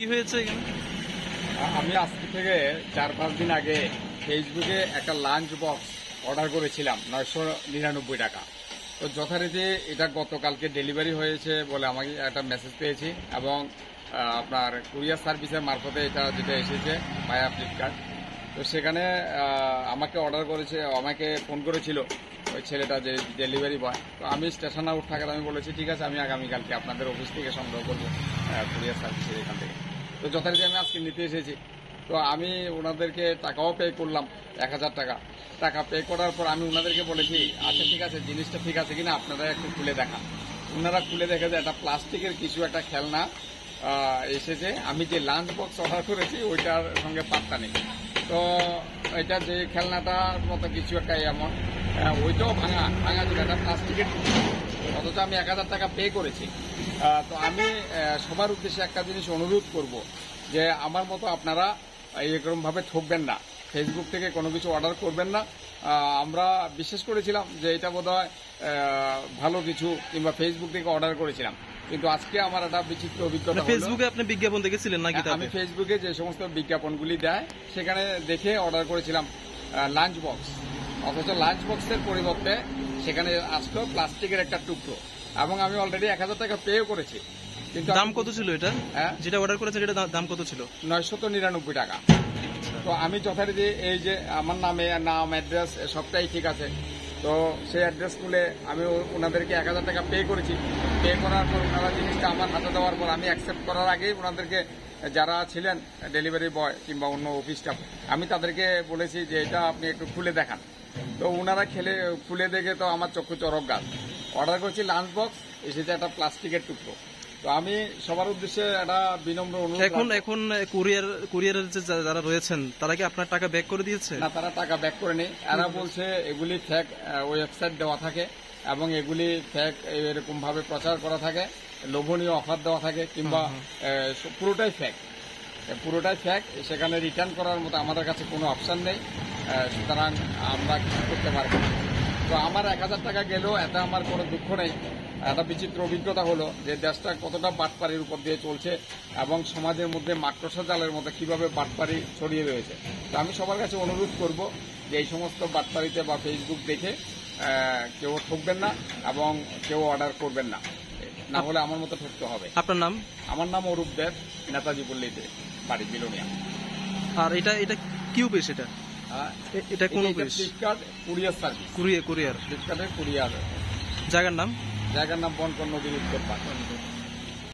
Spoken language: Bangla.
কি হয়েছে এখানে? আমি আজকে থেকে 4-5 দিন আগে ফেসবুকে একটা লাঞ্চ বক্স অর্ডার করেছিলাম 999 টাকা। তো যথারীতি এটা গতকালকে ডেলিভারি হয়েছে বলে আমাকে একটা মেসেজ পেয়েছি এবং আপনার কুরিয়ার সার্ভিসের মারফতে এটা যেটা এসেছে ভায়া ফ্লিপকার্ট। তো সেখানে আমাকে অর্ডার করেছে, আমাকে ফোন করেছিল ওই ছেলেটা যে ডেলিভারি বয়। তো আমি স্টেশন আউট থাকার আমি বলেছি ঠিক আছে, আমি আগামীকালকে আপনাদের অফিস থেকে সংগ্রহ করবো কুরিয়ার সার্ভিসের এখান থেকে। তো যথারীতি আমি আজকে নিতে এসেছি। তো আমি ওনাদেরকে টাকাও পে করলাম 1000 টাকা। টাকা পে করার পর আমি ওনাদেরকে বলেছি আচ্ছা ঠিক আছে, জিনিসটা ঠিক আছে কিনা আপনারা একটু খুলে দেখান। ওনারা খুলে দেখে যে একটা প্লাস্টিকের কিছু একটা খেলনা এসেছে। আমি যে লাঞ্চ বক্স অর্ডার করেছি ওইটার সঙ্গে পাত্তা নেই। তো এটা যে খেলনাটার মতো কিছু একটা এমন ওইটাও ভাঙা ছিল, একটা প্লাস্টিকের, অথচ আমি 1000 টাকা পে করেছি। তো আমি সবার উদ্দেশ্যে একটা জিনিস অনুরোধ করব যে আমার মতো আপনারা এরকমভাবে ঠকবেন না, ফেসবুক থেকে কোনো কিছু অর্ডার করবেন না। আমরা বিশ্বাস করেছিলাম যে এটা বোধহয় ভালো কিছু, কিংবা ফেসবুক থেকে অর্ডার করেছিলাম, কিন্তু আজকে আমার একটা বিচিত্র অভিজ্ঞতা। ফেসবুকে আপনি বিজ্ঞাপন দেখেছিলেন নাকি? আমি ফেসবুকে যে সমস্ত বিজ্ঞাপনগুলি দেয় সেখানে দেখে অর্ডার করেছিলাম লাঞ্চ বক্স, অথচ লাঞ্চ বক্সের পরিবর্তে সেখানে আসলো প্লাস্টিকের একটা টুকরো, এবং আমি অলরেডি 1000 টাকা পেও করেছি। কিন্তু দাম কত ছিল এটা? যেটা অর্ডার করেছেন এটা দাম কত ছিল? 999 টাকা। তো আমি যথারীতি এই যে আমার নাম অ্যাড্রেস সবটাই ঠিক আছে, তো সেই অ্যাড্রেস তুলে আমি ওনাদেরকে 1000 টাকা পে করেছি। পে করার পর ওনারা জিনিসটা আমার হাতে দেওয়ার পর আমি অ্যাকসেপ্ট করার আগেই ওনাদেরকে, যারা ছিলেন ডেলিভারি বয় কিংবা অন্য অফিস স্টাফ, আমি তাদেরকে বলেছি যে এটা আপনি একটু খুলে দেখান। তো ওনারা খুলে দেখে তো আমার চক্ষু চরক গাছ। অর্ডার করছি লাঞ্চ বক্স, এসেছে একটা প্লাস্টিকের টুকরো। তো আমি সবার উদ্দেশ্যে একটা বিনম্র অনুরোধ। এখন কুরিয়ারের যে যারা রয়েছেন তারা কি আপনার টাকা ব্যাক করে দিয়েছে? না, তারা টাকা ব্যাক করেনি। এরা বলছে এগুলি ফেক ওয়েবসাইট দেওয়া থাকে এবং এগুলি ফেক এরকম ভাবে প্রচার করা থাকে, লোভনীয় অফার দেওয়া থাকে, কিংবা পুরোটাই ফেক। সেখানে রিটার্ন করার মতো আমাদের কাছে কোনো অপশন নেই, সুতরাং আমরা কিছু করতে পারবো না। তো আমার 1000 টাকা গেলেও এতে আমার কোনো দুঃখ নেই। একটা বিচিত্র অভিজ্ঞতা হলো যে দেশটা কতটা বাটপাড়ির উপর দিয়ে চলছে এবং সমাজের মধ্যে মাকড়সা জালের মধ্যে কিভাবে বাটপাড়ি ছড়িয়ে রয়েছে। তো আমি সবার কাছে অনুরোধ করব যে এই সমস্ত বাটপাড়িতে বা ফেসবুক দেখে কেউ ঠকবেন না এবং কেউ অর্ডার করবেন না, না হলে আমার মতো ঠকতে হবে। আপনার নাম? আমার নাম অরূপ দেব, নেতাজি পল্লীতে বাড়ি, বিলোনিয়া। আর এটা কি অফিস? এটা কোন office? Flipkart courier service. Courier ফ্লিপকার্টের কুরিয়ার। জায়গার নাম বনকর নদীর উত্তর পাড়।